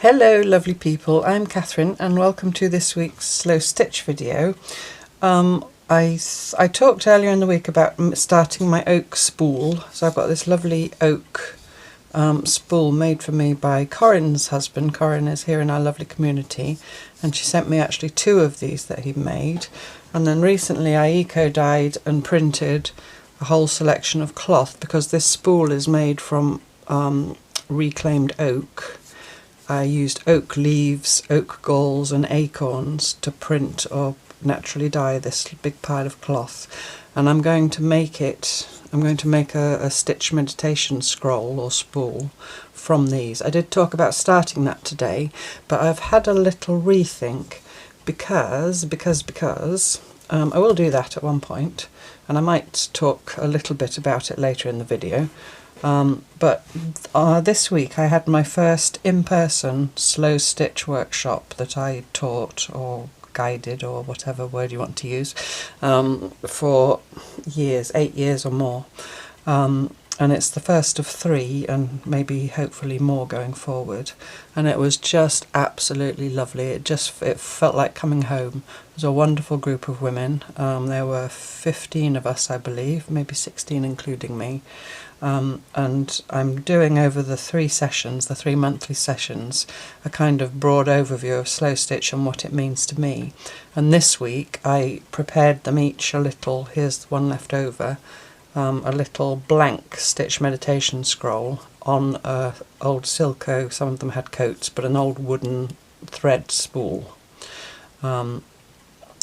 Hello lovely people, I'm Catherine and welcome to this week's Slow Stitch video. I talked earlier in the week about starting my oak spool, so I've got this lovely oak spool made for me by Corin's husband. Corin is here in our lovely community and she sent me actually two of these that he made, and then recently I eco-dyed and printed a whole selection of cloth because this spool is made from reclaimed oak. I used oak leaves, oak galls and acorns to print or naturally dye this big pile of cloth, and I'm going to make a stitch meditation scroll or spool from these. I did talk about starting that today, but I've had a little rethink because I will do that at one point, and I might talk a little bit about it later in the video. But this week I had my first in-person slow stitch workshop that I taught or guided or whatever word you want to use for years, 8 years or more, and it's the first of 3 and maybe hopefully more going forward, and it was just absolutely lovely. It felt like coming home. It was a wonderful group of women. There were 15 of us, I believe, maybe 16 including me. And I'm doing over the 3 sessions, the 3 monthly sessions, a kind of broad overview of slow stitch and what it means to me. And this week I prepared them each a little, here's one left over, a little blank stitch meditation scroll on a old Silco, some of them had coats, but an old wooden thread spool. And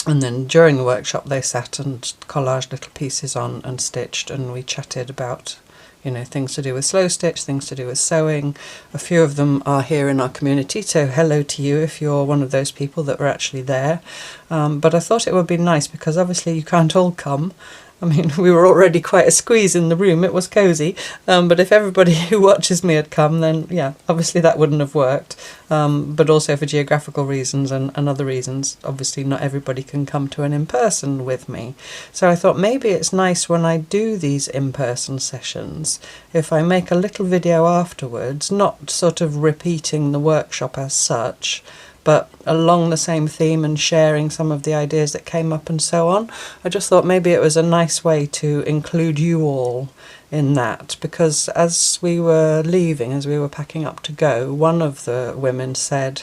then during the workshop they sat and collaged little pieces on and stitched, and we chatted about, you know, things to do with slow stitch, things to do with sewing. A few of them are here in our community, so hello to you if you're one of those people that were actually there. But I thought it would be nice because obviously you can't all come. I mean, we were already quite a squeeze in the room, it was cosy, but if everybody who watches me had come, then yeah, obviously that wouldn't have worked, but also for geographical reasons and other reasons, obviously not everybody can come to an in-person with me. So I thought maybe it's nice when I do these in-person sessions, if I make a little video afterwards, not sort of repeating the workshop as such, but along the same theme and sharing some of the ideas that came up and so on. I just thought maybe it was a nice way to include you all in that, because as we were leaving, as we were packing up to go, one of the women said,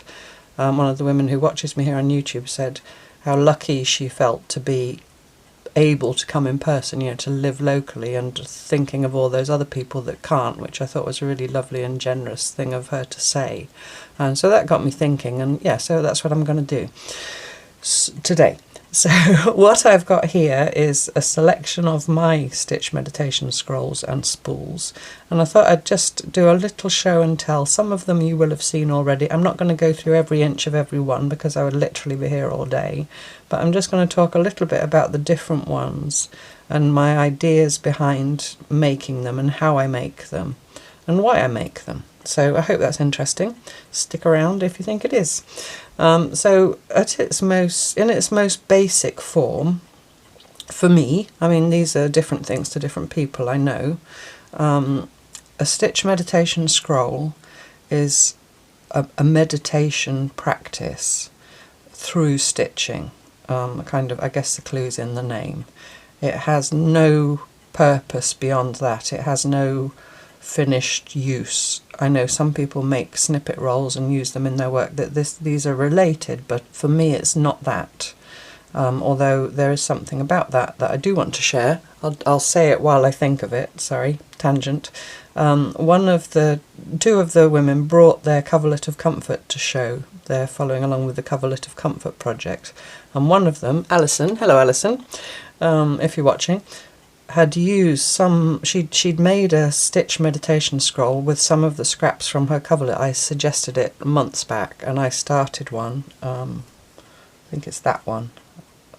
one of the women who watches me here on YouTube said how lucky she felt to be able to come in person, you know, to live locally, and thinking of all those other people that can't, which I thought was a really lovely and generous thing of her to say. And so that got me thinking, and yeah, so that's what I'm going to do today. So what I've got here is a selection of my stitch meditation scrolls and spools, and I thought I'd just do a little show and tell. Some of them you will have seen already. I'm not going to go through every inch of every one because I would literally be here all day, but I'm just going to talk a little bit about the different ones and my ideas behind making them and how I make them and why I make them. So I hope that's interesting. Stick around if you think it is. So in its most basic form, for me, I mean these are different things to different people, I know, a stitch meditation scroll is a meditation practice through stitching. Kind of, I guess the clue's in the name. It has no purpose beyond that. It has no finished use. I know some people make snippet rolls and use them in their work, that these are related, but for me it's not that. Although there is something about that I do want to share. I'll say it while I think of it, sorry, tangent. Two of the women brought their coverlet of comfort to show. They're following along with the coverlet of comfort project, and one of them, Alison, hello Alison, if you're watching, had used she'd made a stitch meditation scroll with some of the scraps from her coverlet. I suggested it months back and I started one. I think it's that one.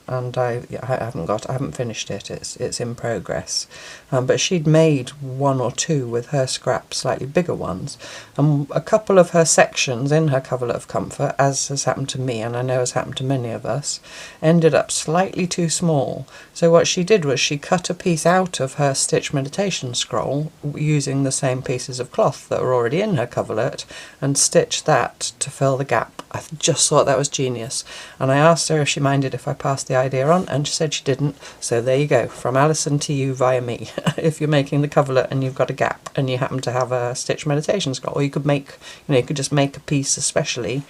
and I haven't finished it. It's in progress. But she'd made one or two with her scraps, slightly bigger ones, and a couple of her sections in her coverlet of comfort, as has happened to me and I know has happened to many of us, ended up slightly too small. So what she did was she cut a piece out of her stitch meditation scroll using the same pieces of cloth that were already in her coverlet and stitched that to fill the gap. I just thought that was genius, and I asked her if she minded if I passed the idea on, and she said she didn't. So there you go, from Alison to you via me. If you're making the coverlet and you've got a gap and you happen to have a stitch meditation scroll, or you could make, you could just make a piece especially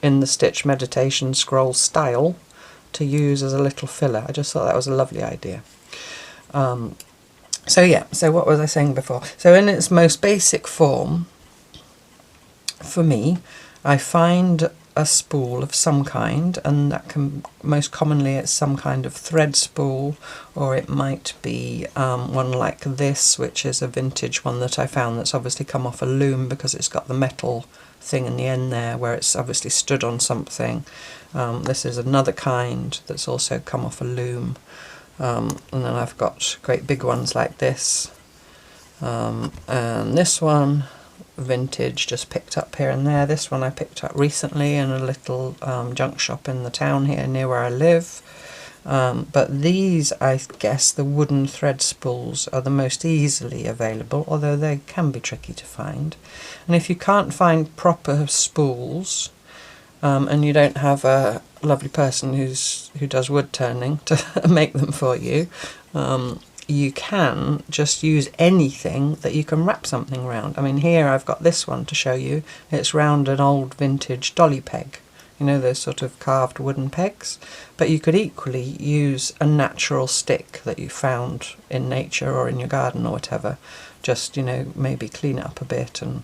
in the stitch meditation scroll style to use as a little filler. I just thought that was a lovely idea. So yeah, so what was I saying before? So in its most basic form, for me, I find a spool of some kind, and that can, most commonly it's some kind of thread spool, or it might be one like this, which is a vintage one that I found that's obviously come off a loom because it's got the metal thing in the end there where it's obviously stood on something. This is another kind that's also come off a loom, and then I've got great big ones like this, and this one, vintage, just picked up here and there. This one I picked up recently in a little junk shop in the town here near where I live. But these, I guess, the wooden thread spools are the most easily available, although they can be tricky to find. And if you can't find proper spools, and you don't have a lovely person who does wood turning to make them for you, you can just use anything that you can wrap something around. I mean, here I've got this one to show you. It's round an old vintage dolly peg. You know, those sort of carved wooden pegs. But you could equally use a natural stick that you found in nature or in your garden or whatever. Just, maybe clean it up a bit and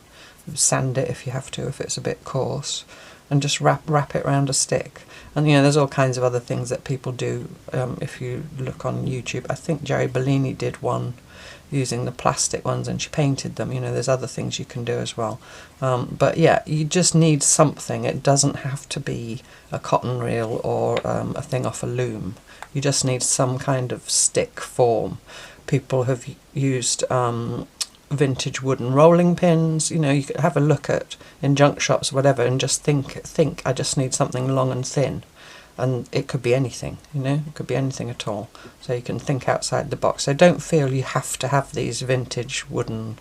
sand it if you have to, if it's a bit coarse, and just wrap it around a stick. And there's all kinds of other things that people do. If you look on YouTube, I think Jerry Bellini did one using the plastic ones and she painted them. There's other things you can do as well. But yeah, you just need something. It doesn't have to be a cotton reel or a thing off a loom. You just need some kind of stick form. People have used vintage wooden rolling pins. You could have a look at in junk shops or whatever and just think I just need something long and thin, and it could be anything. It could be anything at all, so you can think outside the box. So don't feel you have to have these vintage wooden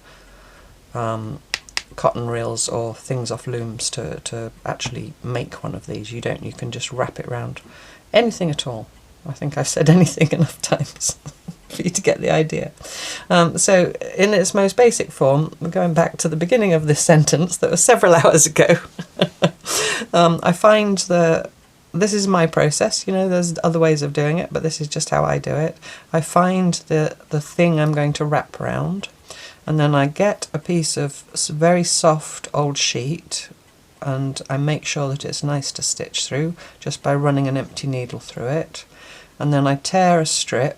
cotton reels or things off looms to actually make one of these. You don't. You can just wrap it around anything at all. I think I've said anything enough times for you to get the idea. So in its most basic form, going back to the beginning of this sentence that was several hours ago, I find that this is my process. There's other ways of doing it, but this is just how I do it. I find the thing I'm going to wrap around, and then I get a piece of very soft old sheet, and I make sure that it's nice to stitch through just by running an empty needle through it. And then I tear a strip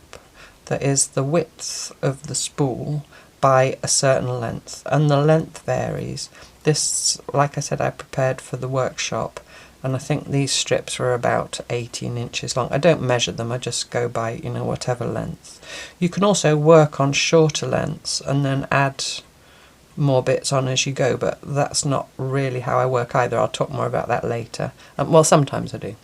that is the width of the spool by a certain length, and the length varies. This, like I said, I prepared for the workshop, and I think these strips were about 18 inches long. I don't measure them, I just go by, whatever length. You can also work on shorter lengths and then add more bits on as you go, but that's not really how I work either. I'll talk more about that later. Well, sometimes I do.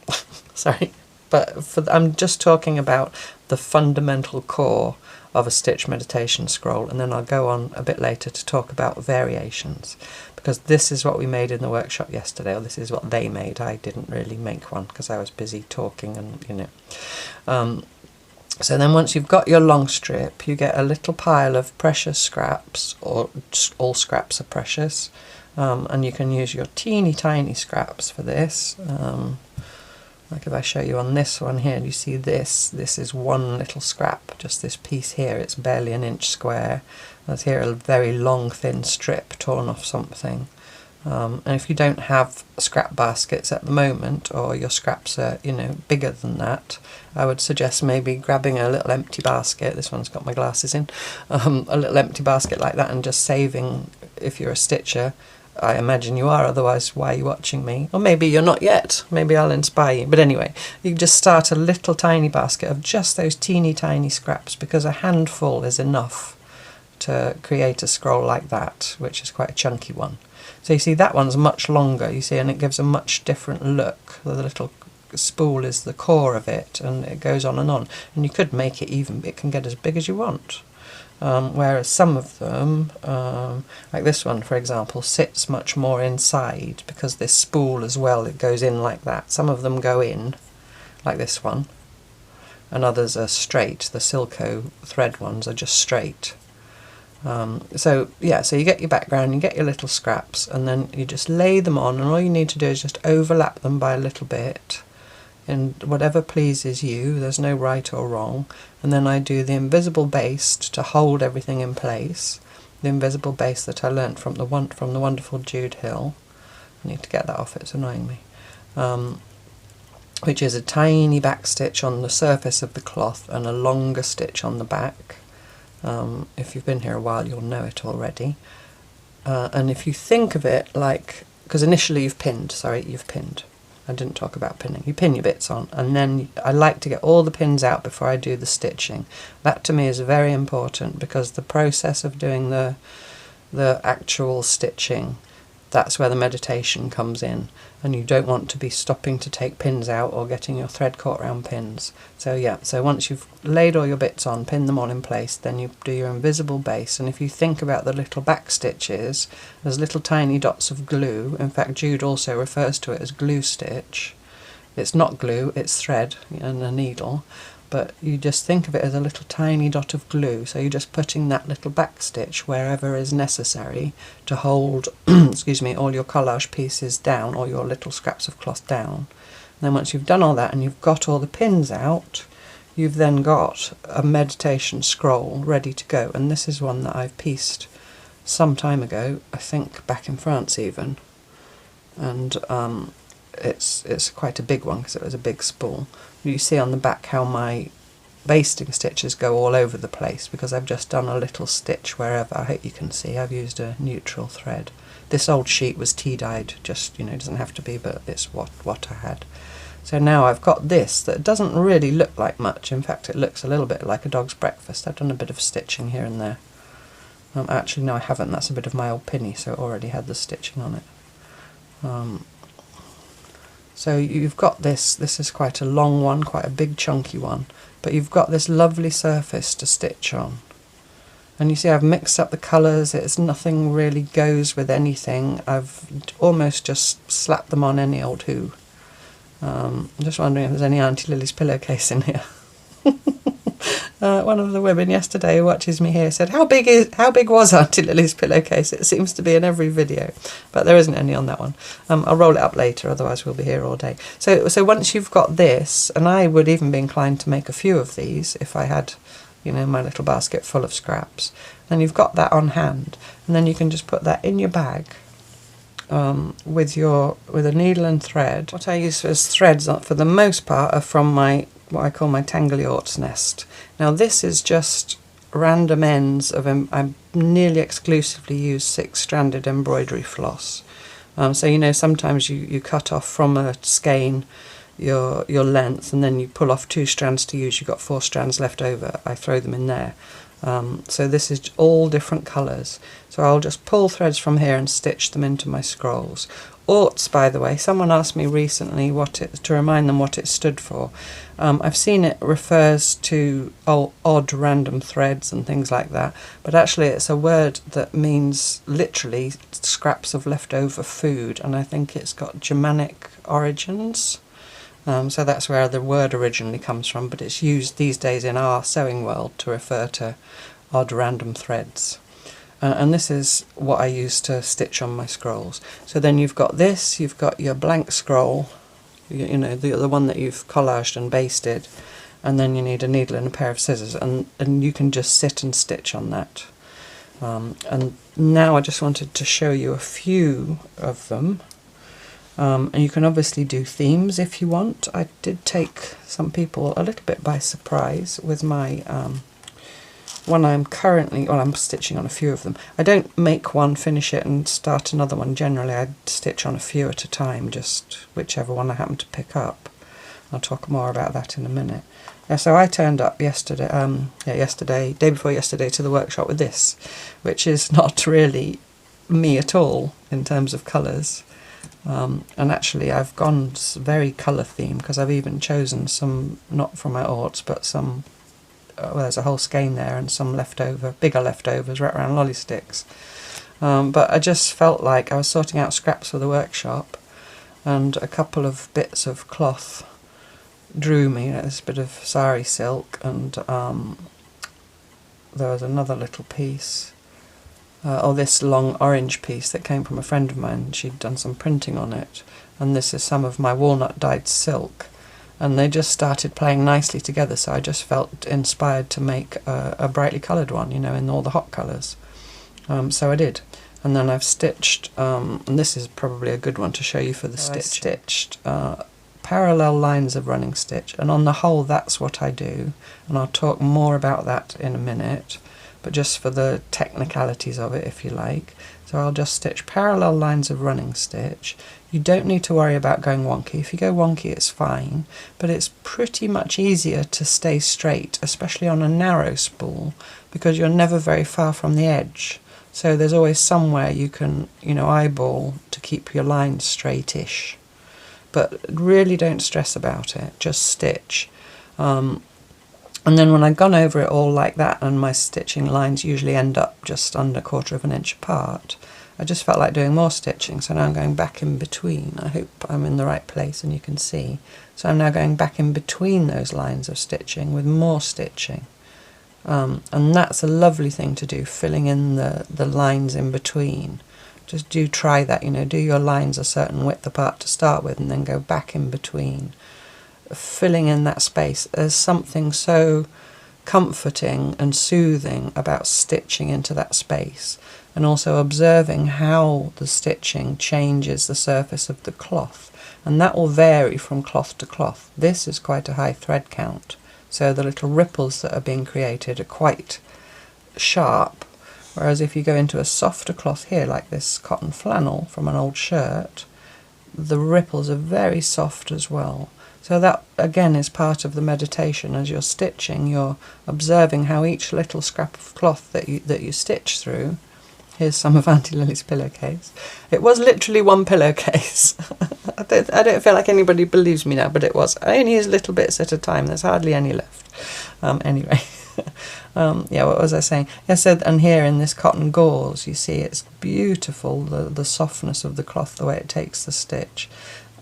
Sorry. But I'm just talking about the fundamental core of a stitch meditation scroll, and then I'll go on a bit later to talk about variations, because this is what we made in the workshop yesterday, or this is what they made. I didn't really make one because I was busy talking and So then once you've got your long strip, you get a little pile of precious scraps, or just all scraps are precious, and you can use your teeny tiny scraps for this. Like if I show you on this one here, you see this is one little scrap, just this piece here. It's barely an inch square. There's here a very long thin strip torn off something. And if you don't have scrap baskets at the moment, or your scraps are bigger than that, I would suggest maybe grabbing a little empty basket. This one's got my glasses in. A little empty basket like that, and just saving, if you're a stitcher, I imagine you are, otherwise why are you watching me? Or maybe you're not yet, maybe I'll inspire you. But anyway, you just start a little tiny basket of just those teeny tiny scraps, because a handful is enough to create a scroll like that, which is quite a chunky one. So you see that one's much longer, you see, and it gives a much different look. The little spool is the core of it, and it goes on, and you could make it even, it can get as big as you want. Whereas some of them, like this one for example, sits much more inside, because this spool as well, it goes in like that. Some of them go in like this one, and others are straight. The Silco thread ones are just straight. So yeah, so you get your background, you get your little scraps, and then you just lay them on, and all you need to do is just overlap them by a little bit, and whatever pleases you, there's no right or wrong. And then I do the invisible baste to hold everything in place, the invisible baste that I learnt from the wonderful Jude Hill. I need to get that off, it's annoying me. Which is a tiny back stitch on the surface of the cloth and a longer stitch on the back. If you've been here a while, you'll know it already. And if you think of it like, because initially you've pinned. I didn't talk about pinning. You pin your bits on, and then I like to get all the pins out before I do the stitching. That to me is very important, because the process of doing the actual stitching, that's where the meditation comes in, and you don't want to be stopping to take pins out or getting your thread caught around pins. So yeah, so once you've laid all your bits on, pin them all in place, then you do your invisible base. And if you think about the little back stitches, there's little tiny dots of glue. In fact, Jude also refers to it as glue stitch. It's not glue, it's thread and a needle. But you just think of it as a little tiny dot of glue, so you're just putting that little back stitch wherever is necessary to hold excuse me, all your collage pieces down, or your little scraps of cloth down. And then once you've done all that and you've got all the pins out, you've then got a meditation scroll ready to go. And this is one that I've pieced some time ago, I think back in France even, and it's quite a big one because it was a big spool. You see on the back how my basting stitches go all over the place, because I've just done a little stitch wherever. I hope you can see I've used a neutral thread. This old sheet was tea dyed, just, you know, it doesn't have to be, but it's what I had. So now I've got this that doesn't really look like much. In fact, it looks a little bit like a dog's breakfast. I've done a bit of stitching here and there. Actually no, I haven't. That's a bit of my old pinny, so it already had the stitching on it. So you've got this is quite a long one, quite a big chunky one, but you've got this lovely surface to stitch on. And you see I've mixed up the colours, it's nothing really goes with anything. I've almost just slapped them on any old who. I'm just wondering if there's any Auntie Lily's pillowcase in here. One of the women yesterday who watches me here said, how big was Auntie Lily's pillowcase? It seems to be in every video, but there isn't any on that one. I'll roll it up later, otherwise we'll be here all day. So once you've got this, and I would even be inclined to make a few of these if I had, you know, my little basket full of scraps, then you've got that on hand, and then you can just put that in your bag with a needle and thread. What I use as threads for the most part are from what I call my Tangley nest. Now this is just random ends of, I nearly exclusively use 6-stranded embroidery floss. So you know, sometimes you cut off from a skein your length, and then you pull off 2 strands to use, you've got 4 strands left over. I throw them in there. So this is all different colours. So I'll just pull threads from here and stitch them into my scrolls. Orts, by the way, someone asked me recently to remind them what it stood for. I've seen it refers to odd random threads and things like that, but actually it's a word that means literally scraps of leftover food, and I think it's got Germanic origins. So that's where the word originally comes from, but it's used these days in our sewing world to refer to odd random threads. And this is what I use to stitch on my scrolls. So then you've got this, you've got your blank scroll, you know, the one that you've collaged and basted, and then you need a needle and a pair of scissors, and you can just sit and stitch on that. And now I just wanted to show you a few of them. And you can obviously do themes if you want. I did take some people a little bit by surprise with my one I'm currently, well, I'm stitching on a few of them. I don't make one, finish it and start another one. Generally I stitch on a few at a time, just whichever one I happen to pick up. I'll talk more about that in a minute. Yeah, so I turned up yesterday, day before yesterday, to the workshop with this, which is not really me at all in terms of colours. And actually I've gone very colour themed, because I've even chosen some, not from my orts, but some, well, there's a whole skein there and some leftover, bigger leftovers right around lolly sticks. But I just felt like I was sorting out scraps for the workshop, and a couple of bits of cloth drew me, this bit of sari silk, and there was another little piece, this long orange piece that came from a friend of mine. She'd done some printing on it, and this is some of my walnut dyed silk, and they just started playing nicely together, so I just felt inspired to make a brightly coloured one, in all the hot colours. So I did, and then I've stitched, and this is probably a good one to show you for the stitch. I stitched parallel lines of running stitch, and on the whole that's what I do, and I'll talk more about that in a minute, but just for the technicalities of it, if you like. So I'll just stitch parallel lines of running stitch. You don't need to worry about going wonky. If you go wonky it's fine, but it's pretty much easier to stay straight, especially on a narrow spool, because you're never very far from the edge, so there's always somewhere you can eyeball to keep your lines straightish. But really don't stress about it, just stitch. And then when I've gone over it all like that, and my stitching lines usually end up just under 1/4 of an inch apart, I just felt like doing more stitching, so now I'm going back in between. I hope I'm in the right place and you can see. So I'm now going back in between those lines of stitching with more stitching. And that's a lovely thing to do, filling in the lines in between. Just do try that, do your lines a certain width apart to start with, and then go back in between. Filling in that space. There's something so comforting and soothing about stitching into that space, and also observing how the stitching changes the surface of the cloth, and that will vary from cloth to cloth. This is quite a high thread count, so the little ripples that are being created are quite sharp. Whereas if you go into a softer cloth here, like this cotton flannel from an old shirt, the ripples are very soft as well. So that again is part of the meditation. As you're stitching, you're observing how each little scrap of cloth that you stitch through. Here's some of Auntie Lily's pillowcase. It was literally one pillowcase. I don't feel like anybody believes me now, but it was. I only use little bits at a time. There's hardly any left. Anyway. Yeah, what was I saying? I said, and here in this cotton gauze, you see it's beautiful, the softness of the cloth, the way it takes the stitch.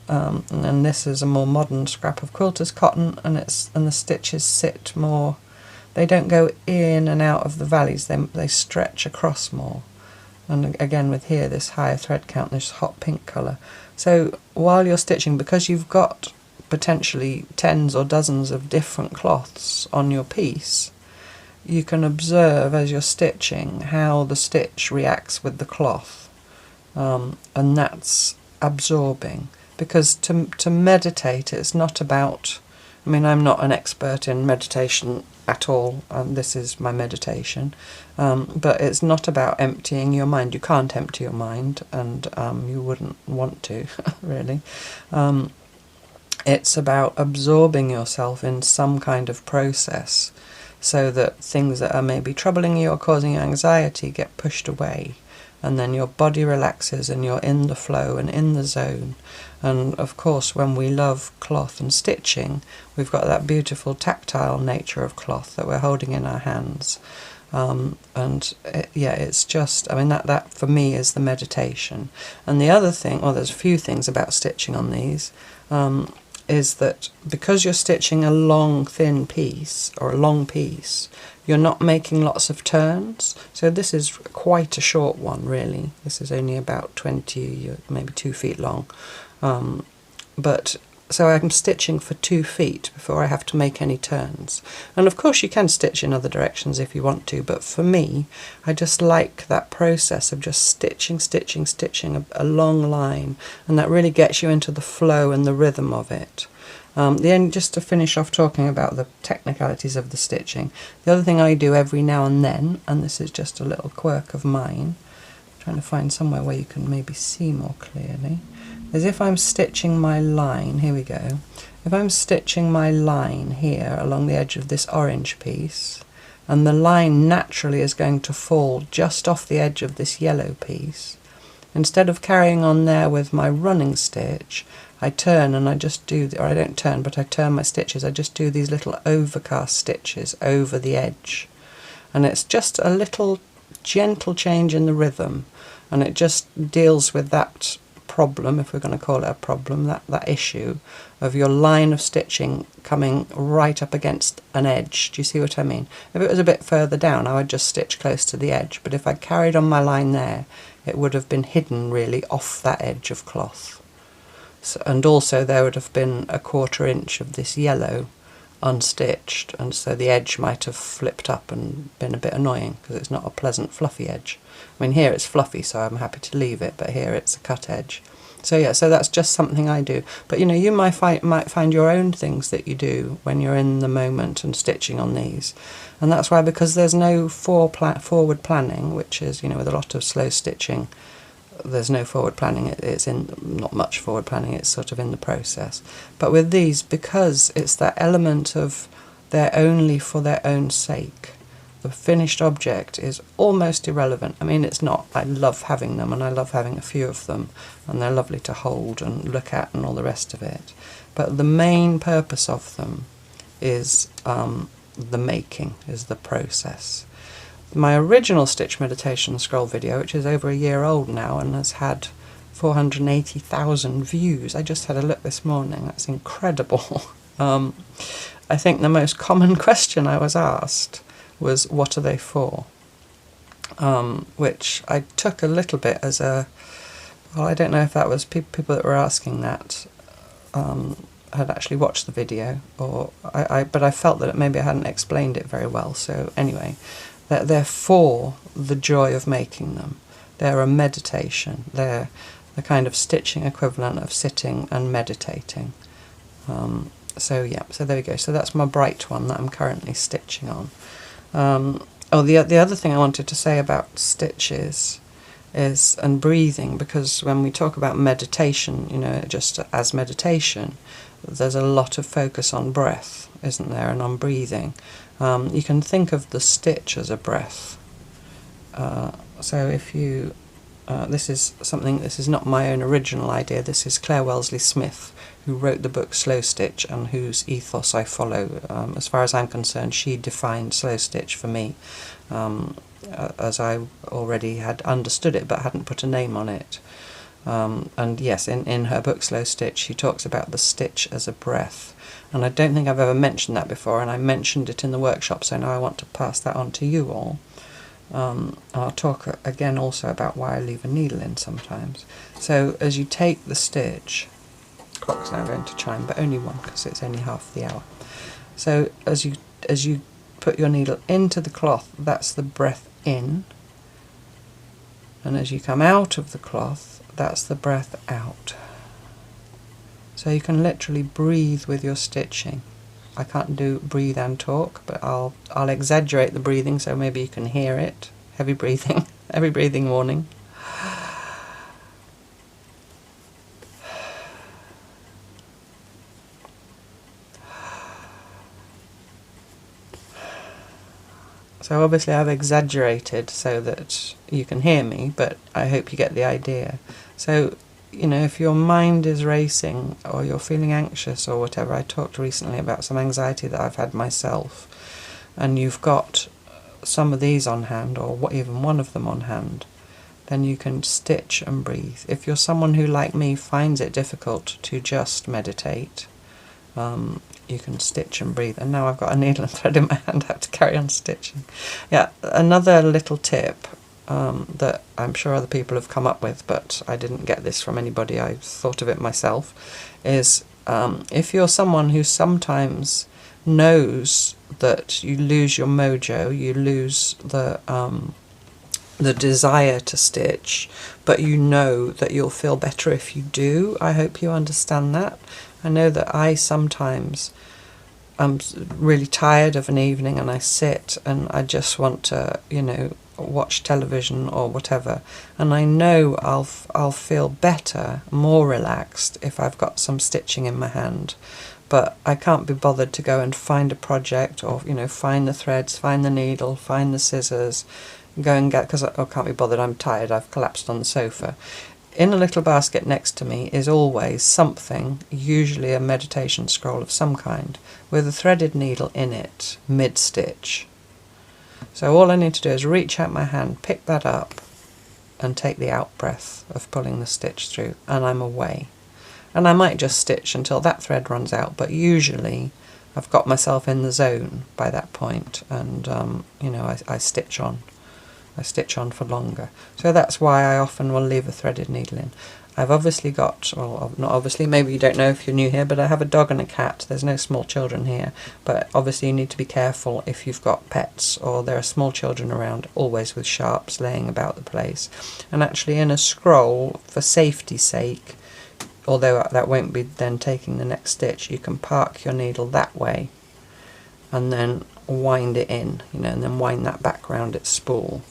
And then this is a more modern scrap of quilter's cotton, and the stitches sit more. They don't go in and out of the valleys. They stretch across more. And again, with here this higher thread count, this hot pink colour. So while you're stitching, because you've got potentially tens or dozens of different cloths on your piece, you can observe as you're stitching how the stitch reacts with the cloth, and that's absorbing. Because to meditate, it's not about, I'm not an expert in meditation at all, and this is my meditation, but it's not about emptying your mind. You can't empty your mind, and you wouldn't want to, really. It's about absorbing yourself in some kind of process, so that things that are maybe troubling you or causing you anxiety get pushed away, and then your body relaxes and you're in the flow and in the zone. And of course, when we love cloth and stitching, we've got that beautiful tactile nature of cloth that we're holding in our hands. It's just, that for me is the meditation. And the other thing, there's a few things about stitching on these, is that because you're stitching a long thin piece or a long piece, you're not making lots of turns. So this is quite a short one, really. This is only about 20, maybe 2 feet long. So I'm stitching for 2 feet before I have to make any turns. And of course you can stitch in other directions if you want to, but for me, I just like that process of just stitching a long line, and that really gets you into the flow and the rhythm of it. Just to finish off talking about the technicalities of the stitching, the other thing I do every now and then, and this is just a little quirk of mine, trying to find somewhere where you can maybe see more clearly, is if I'm stitching my line, here we go, if I'm stitching my line here along the edge of this orange piece, and the line naturally is going to fall just off the edge of this yellow piece, instead of carrying on there with my running stitch, I turn and I just do, or I don't turn, but I turn my stitches, I just do these little overcast stitches over the edge. And it's just a little gentle change in the rhythm, and it just deals with that problem, if we're going to call it a problem, that issue of your line of stitching coming right up against an edge. Do you see what I mean? If it was a bit further down, I would just stitch close to the edge, but if I carried on my line there, it would have been hidden really off that edge of cloth. So, and also there would have been a 1/4 inch of this yellow unstitched, and so the edge might have flipped up and been a bit annoying because it's not a pleasant fluffy edge. I mean, here it's fluffy, so I'm happy to leave it, but here it's a cut edge. So yeah, so that's just something I do. But you know, you might find your own things that you do when you're in the moment and stitching on these. And that's why, because there's no forward planning, which is, you know, with a lot of slow stitching, there's no forward planning, it's in, not much forward planning, it's sort of in the process. But with these, because it's that element of they're only for their own sake, the finished object is almost irrelevant. I mean, it's not, I love having them, and I love having a few of them, and they're lovely to hold and look at and all the rest of it. But the main purpose of them is the making, is the process. My original Stitch Meditation Scroll video, which is over a year old now and has had 480,000 views. I just had a look this morning, that's incredible. I think the most common question I was asked was, what are they for? Which I took a little bit as a, well, I don't know if that was people that were asking that had actually watched the video, or but I felt that maybe I hadn't explained it very well. So anyway, they're for the joy of making them. They're a meditation. They're the kind of stitching equivalent of sitting and meditating. So yeah, so there we go. So that's my bright one that I'm currently stitching on. The other thing I wanted to say about stitches is, and breathing, because when we talk about meditation, you know, just as meditation, there's a lot of focus on breath, isn't there, and on breathing. You can think of the stitch as a breath. So if you, this is not my own original idea, this is Claire Wellesley Smith, who wrote the book Slowstitch and whose ethos I follow. As far as I'm concerned, she defined Slowstitch for me, as I already had understood it but hadn't put a name on it. And yes, in her book Slowstitch, she talks about the stitch as a breath. And I don't think I've ever mentioned that before, and I mentioned it in the workshop, so now I want to pass that on to you all. I'll talk again also about why I leave a needle in sometimes. So as you take the stitch, clock's now going to chime, but only one because it's only half the hour. So as you put your needle into the cloth, that's the breath in, and as you come out of the cloth, that's the breath out. So you can literally breathe with your stitching. I can't do breathe and talk, but I'll exaggerate the breathing so maybe you can hear it. Heavy breathing, heavy breathing warning. So obviously I've exaggerated so that you can hear me, but I hope you get the idea. So, you know, if your mind is racing or you're feeling anxious or whatever, I talked recently about some anxiety that I've had myself, and you've got some of these on hand, or even one of them on hand, then you can stitch and breathe. If you're someone who, like me, finds it difficult to just meditate, you can stitch and breathe. And now I've got a needle and thread in my hand, I have to carry on stitching. Yeah, another little tip that I'm sure other people have come up with, but I didn't get this from anybody, I thought of it myself, is if you're someone who sometimes knows that you lose your mojo, you lose the desire to stitch, but you know that you'll feel better if you do. I hope you understand that. I know that I sometimes I'm really tired of an evening and I sit and I just want to, you know, watch television or whatever, and I know I'll feel better, more relaxed if I've got some stitching in my hand. But I can't be bothered to go and find a project, or, you know, find the threads, find the needle, find the scissors, go and get, because I can't be bothered, I'm tired, I've collapsed on the sofa. In a little basket next to me is always something, usually a meditation scroll of some kind, with a threaded needle in it, mid-stitch. So all I need to do is reach out my hand, pick that up, and take the out breath of pulling the stitch through, and I'm away. And I might just stitch until that thread runs out, but usually I've got myself in the zone by that point, and you know, I stitch on. I stitch on for longer. So that's why I often will leave a threaded needle in. I've obviously got, well, not obviously, maybe you don't know if you're new here, but I have a dog and a cat. There's no small children here, but obviously you need to be careful if you've got pets or there are small children around, always with sharps laying about the place. And actually in a scroll, for safety's sake, although that won't be then taking the next stitch, you can park your needle that way and then wind it in, you know, and then wind that back round its spool.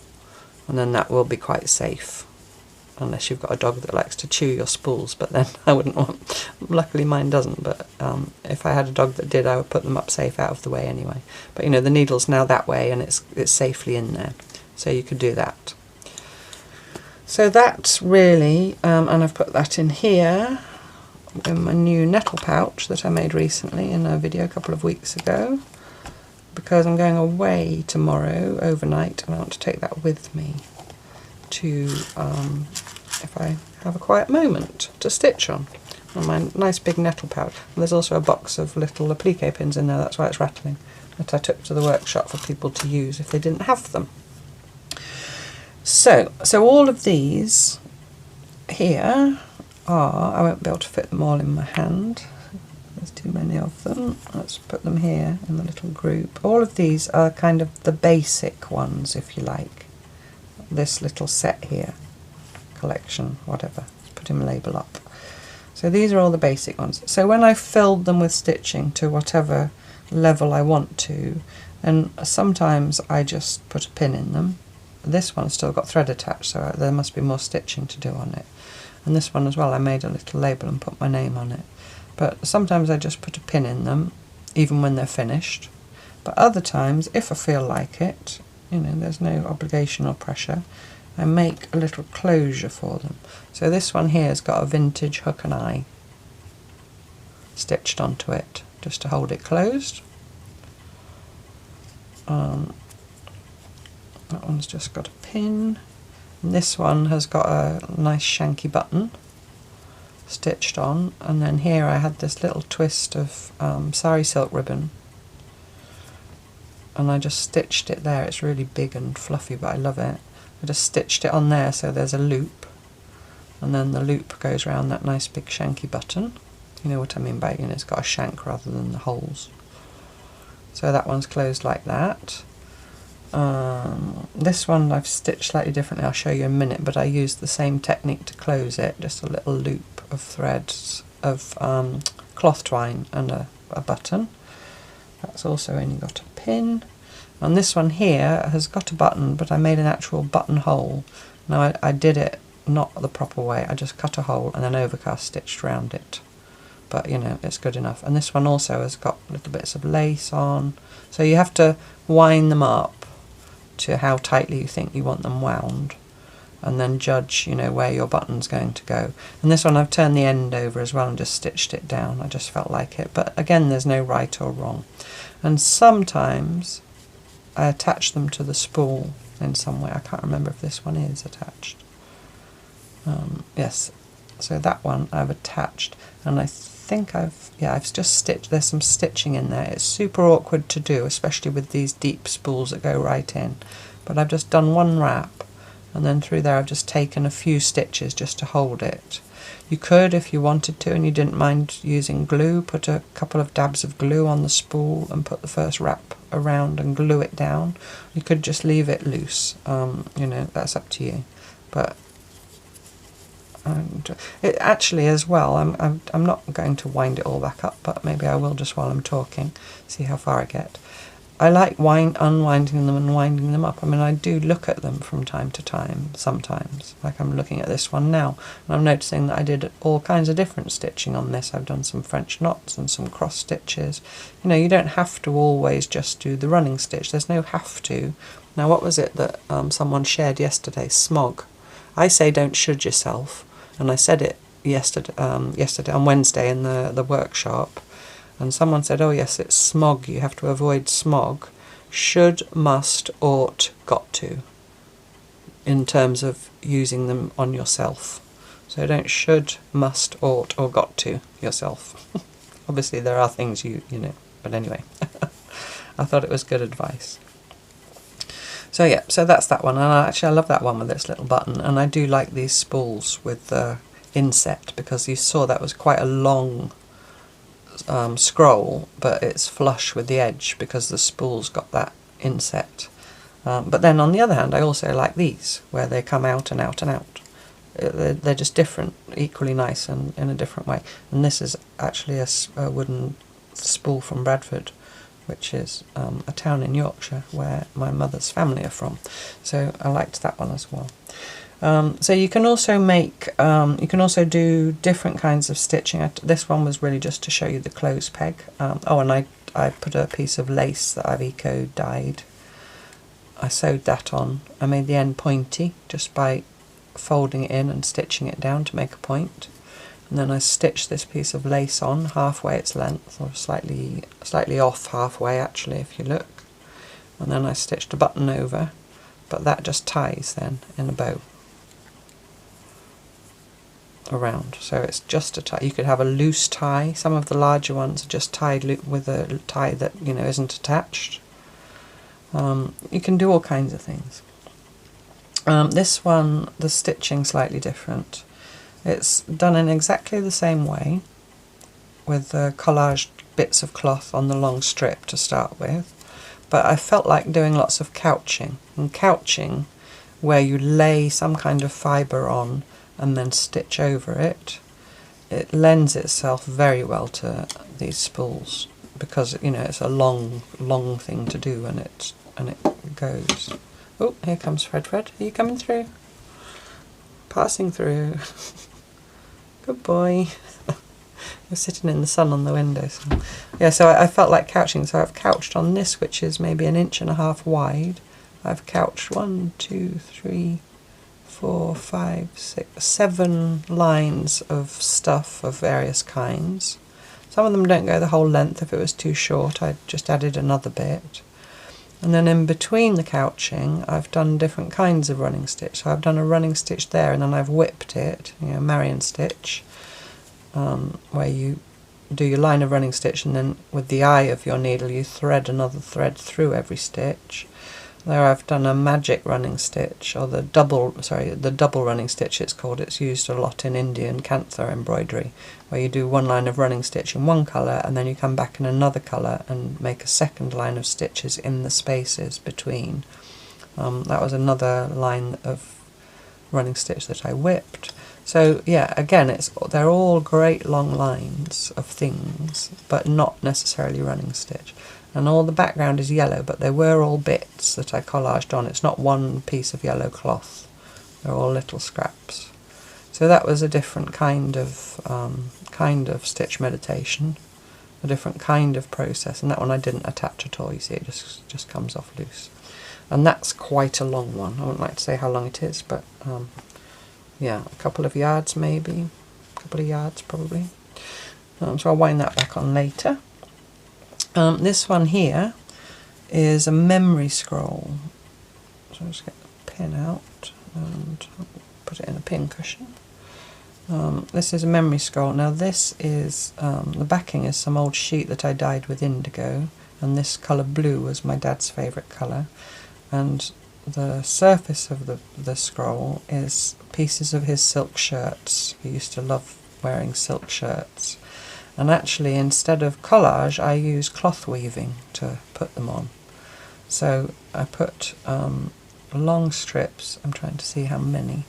And then that will be quite safe, unless you've got a dog that likes to chew your spools, but then I wouldn't want, luckily mine doesn't, but if I had a dog that did, I would put them up safe out of the way anyway. But you know, the needle's now that way and it's safely in there, so you could do that. So that's really, and I've put that in here, in my new nettle pouch that I made recently in a video a couple of weeks ago, because I'm going away tomorrow overnight and I want to take that with me to, if I have a quiet moment, to stitch on my nice big nettle pouch. And there's also a box of little applique pins in there, that's why it's rattling, that I took to the workshop for people to use if they didn't have them. So all of these here are, I won't be able to fit them all in my hand. There's too many of them. Let's put them here in the little group. All of these are kind of the basic ones, if you like. This little set here, collection, whatever. Let's put him label up. So these are all the basic ones. So when I filled them with stitching to whatever level I want to, and sometimes I just put a pin in them. This one's still got thread attached, so there must be more stitching to do on it. And this one as well, I made a little label and put my name on it. But sometimes I just put a pin in them, even when they're finished. But other times, if I feel like it, you know, there's no obligation or pressure, I make a little closure for them. So this one here has got a vintage hook and eye stitched onto it, just to hold it closed. That one's just got a pin. And this one has got a nice shanky button stitched on, and then here I had this little twist of sari silk ribbon, and I just stitched it there. It's really big and fluffy, but I love it. I just stitched it on there so there's a loop, and then the loop goes around that nice big shanky button. You know what I mean by, you know, it's got a shank rather than the holes. So that one's closed like that. This one I've stitched slightly differently, I'll show you in a minute, but I used the same technique to close it, just a little loop of threads of cloth twine and a button. That's also only got a pin. And this one here has got a button, but I made an actual buttonhole. Now I did it not the proper way, I just cut a hole and then overcast stitched around it. But you know, it's good enough. And this one also has got little bits of lace on, so you have to wind them up to how tightly you think you want them wound, and then judge, you know, where your button's going to go. And this one I've turned the end over as well and just stitched it down. I just felt like it, but again, there's no right or wrong. And sometimes I attach them to the spool in some way. I can't remember if this one is attached. Yes, so that one I've attached, and I think I've just stitched, there's some stitching in there. It's super awkward to do, especially with these deep spools that go right in, but I've just done one wrap, and then through there I've just taken a few stitches just to hold it. You could, if you wanted to and you didn't mind using glue, put a couple of dabs of glue on the spool and put the first wrap around and glue it down. You could just leave it loose, you know, that's up to you. But And it actually as well, I'm not going to wind it all back up, but maybe I will just while I'm talking, see how far I get. I like unwinding them and winding them up. I mean, I do look at them from time to time, sometimes. Like I'm looking at this one now, and I'm noticing that I did all kinds of different stitching on this. I've done some French knots and some cross stitches. You know, you don't have to always just do the running stitch. There's no have to. Now, what was it that someone shared yesterday? Smog. I say don't should yourself, and I said it yesterday on Wednesday in the workshop. And someone said, oh yes, it's smog, you have to avoid smog. Should, must, ought, got to, in terms of using them on yourself. So don't should, must, ought, or got to yourself. Obviously there are things you know, but anyway. I thought it was good advice. So yeah, so that's that one. And I love that one with this little button. And I do like these spools with the inset, because you saw that was quite a long scroll, but it's flush with the edge because the spool's got that inset. But then on the other hand, I also like these, where they come out and out and out. They're just different, equally nice and in a different way. And this is actually a wooden spool from Bradford, which is a town in Yorkshire where my mother's family are from. So I liked that one as well. So you can also make, you can also do different kinds of stitching. This one was really just to show you the clothes peg. Oh, and I put a piece of lace that I've eco-dyed. I sewed that on. I made the end pointy just by folding it in and stitching it down to make a point. And then I stitched this piece of lace on halfway its length, or slightly off halfway actually if you look. And then I stitched a button over, but that just ties then in a bow around. So it's just a tie. You could have a loose tie. Some of the larger ones are just tied with a tie that, you know, isn't attached. You can do all kinds of things. This one, the stitching slightly different. It's done in exactly the same way, with the collaged bits of cloth on the long strip to start with, but I felt like doing lots of couching. And couching, where you lay some kind of fibre on and then stitch over it, it lends itself very well to these spools, because, you know, it's a long thing to do, and it goes. Oh, here comes Fred. Are you coming through? Passing through. Good boy. You're sitting in the sun on the windowsill. Yeah, so I felt like couching, so I've couched on this, which is maybe 1.5 inches wide. I've couched 1, 2, 3, 4, 5, 6, 7 lines of stuff of various kinds. Some of them don't go the whole length. If it was too short, I just added another bit. And then in between the couching, I've done different kinds of running stitch. So I've done a running stitch there, and then I've whipped it, you know, Marion stitch, where you do your line of running stitch, and then with the eye of your needle you thread another thread through every stitch. There I've done a magic running stitch, or the double running stitch it's called. It's used a lot in Indian Kantha embroidery, where you do one line of running stitch in one colour, and then you come back in another colour and make a second line of stitches in the spaces between. That was another line of running stitch that I whipped. So yeah, again, they're all great long lines of things, but not necessarily running stitch. And all the background is yellow, but they were all bits that I collaged on. It's not one piece of yellow cloth. They're all little scraps. So that was a different kind of stitch meditation, a different kind of process. And that one I didn't attach at all. You see, it just comes off loose. And that's quite a long one. I wouldn't like to say how long it is, but yeah, a couple of yards maybe, a couple of yards probably. So I'll wind that back on later. This one here is a memory scroll. So I'll just get the pin out and put it in a pin cushion. This is a memory scroll. Now this is, the backing is some old sheet that I dyed with indigo, and this colour blue was my dad's favourite colour. And the surface of the scroll is pieces of his silk shirts. He used to love wearing silk shirts. And actually, instead of collage, I use cloth weaving to put them on. So I put long strips, I'm trying to see how many,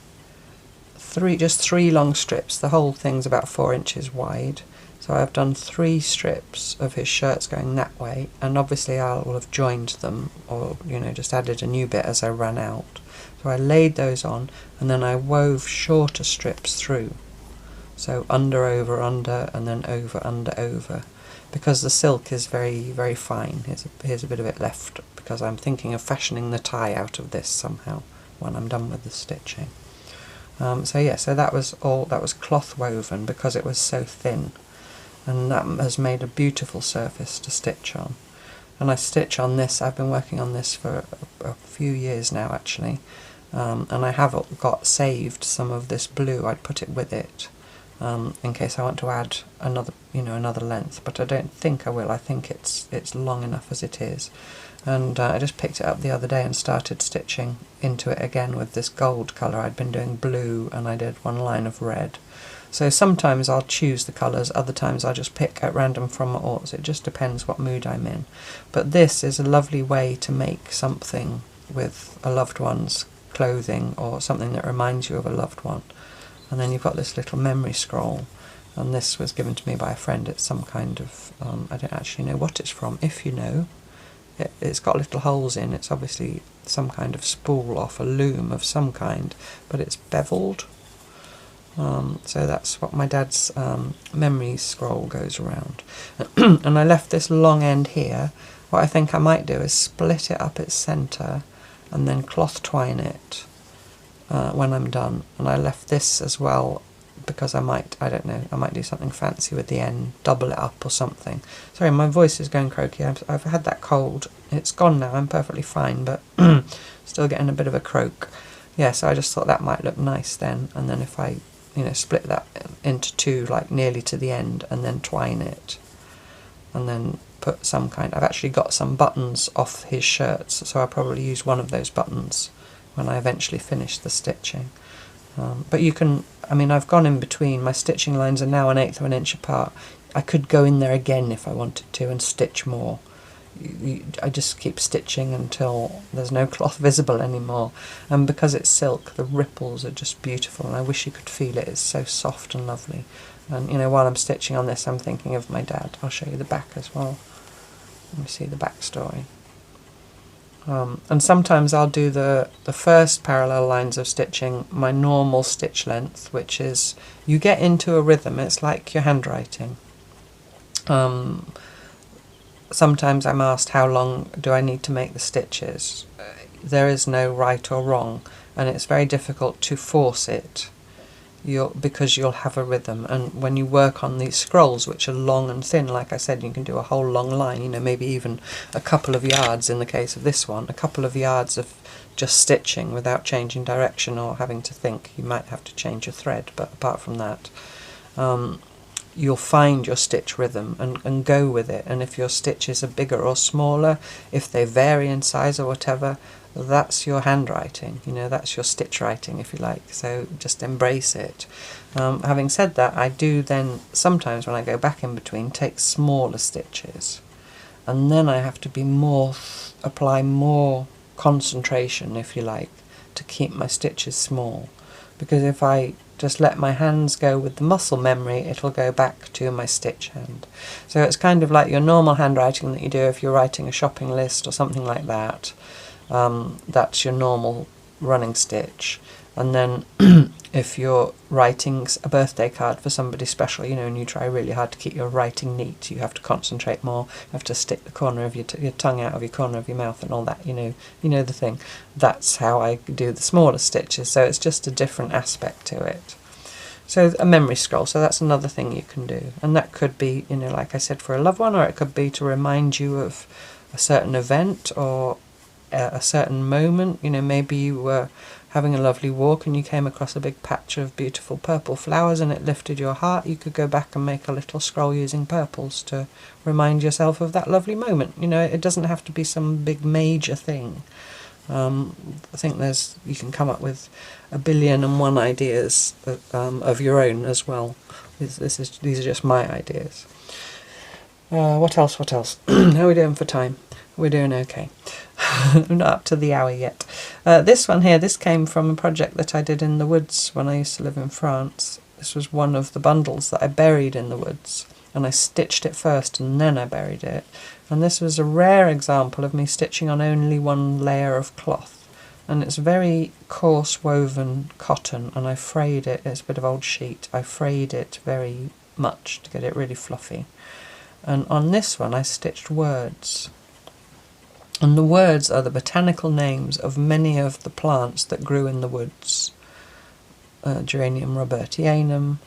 just three long strips. The whole thing's about 4 inches wide. So I've done 3 strips of his shirts going that way, and obviously I will have joined them, or just added a new bit as I ran out. So I laid those on, and then I wove shorter strips through. So under, over, under, and then over, under, over. Because the silk is very, very fine. Here's a bit of it left, because I'm thinking of fashioning the tie out of this somehow when I'm done with the stitching. So that was cloth woven because it was so thin. And that has made a beautiful surface to stitch on. And I stitch on this, I've been working on this for a few years now actually, and I have got saved some of this blue. I'd put it with it in case I want to add another length, but I don't think I will. I think it's long enough as it is. And I just picked it up the other day and started stitching into it again with this gold colour. I'd been doing blue and I did one line of red. So sometimes I'll choose the colours, other times I'll just pick at random from my orts. It just depends what mood I'm in. But this is a lovely way to make something with a loved one's clothing, or something that reminds you of a loved one. And then you've got this little memory scroll, and this was given to me by a friend. It's some kind of, I don't actually know what it's from. If you know, it's got little holes in. It's obviously some kind of spool off a loom of some kind, but it's beveled. So that's what my dad's memory scroll goes around. And I left this long end here. What I think I might do is split it up its centre and then cloth twine it when I'm done. And I left this as well because I might do something fancy with the end, double it up or something. Sorry, my voice is going croaky. I've had that cold. It's gone now, I'm perfectly fine, but still getting a bit of a croak. Yeah, so I just thought that might look nice then, and then if I split that into 2, like nearly to the end, and then twine it, and then put some kind. I've actually got some buttons off his shirts, so I'll probably use one of those buttons when I eventually finish the stitching. But you can, I've gone in between. My stitching lines are now 1/8 of an inch apart. I could go in there again if I wanted to and stitch more. I just keep stitching until there's no cloth visible anymore, and because it's silk, the ripples are just beautiful, and I wish you could feel it. It's so soft and lovely. And while I'm stitching on this, I'm thinking of my dad. I'll show you the back as well. Let me see the back story. And sometimes I'll do the first parallel lines of stitching my normal stitch length, which is, you get into a rhythm. It's like your handwriting. Sometimes I'm asked how long do I need to make the stitches. There is no right or wrong, and it's very difficult to force it because you'll have a rhythm. And when you work on these scrolls, which are long and thin, like I said, you can do a whole long line, maybe even a couple of yards in the case of this one, a couple of yards of just stitching without changing direction or having to think. You might have to change your thread, but apart from that, you'll find your stitch rhythm and go with it. And if your stitches are bigger or smaller, if they vary in size or whatever, that's your handwriting, that's your stitch writing, if you like. So just embrace it. Having said that, I do then sometimes, when I go back in between, take smaller stitches, and then I have to apply more concentration, if you like, to keep my stitches small. Because if I just let my hands go with the muscle memory, it'll go back to my stitch hand. So it's kind of like your normal handwriting that you do if you're writing a shopping list or something like that. That's your normal running stitch. And then if you're writing a birthday card for somebody special, and you try really hard to keep your writing neat, you have to concentrate more, you have to stick the corner of your tongue out of your corner of your mouth and all that, you know the thing. That's how I do the smaller stitches, so it's just a different aspect to it. So a memory scroll, so that's another thing you can do. And that could be, like I said, for a loved one, or it could be to remind you of a certain event or a certain moment. Maybe you were having a lovely walk and you came across a big patch of beautiful purple flowers and it lifted your heart. You could go back and make a little scroll using purples to remind yourself of that lovely moment. It doesn't have to be some big major thing. I think you can come up with 1,000,000,001 ideas of your own as well. These are just my ideas. What else? How are we doing for time? We're doing okay. I'm not up to the hour yet. This one here, this came from a project that I did in the woods when I used to live in France. This was one of the bundles that I buried in the woods, and I stitched it first and then I buried it. And this was a rare example of me stitching on only one layer of cloth. And it's very coarse woven cotton, and I frayed it. It's a bit of old sheet. I frayed it very much to get it really fluffy. And on this one I stitched words. And the words are the botanical names of many of the plants that grew in the woods. Geranium robertianum,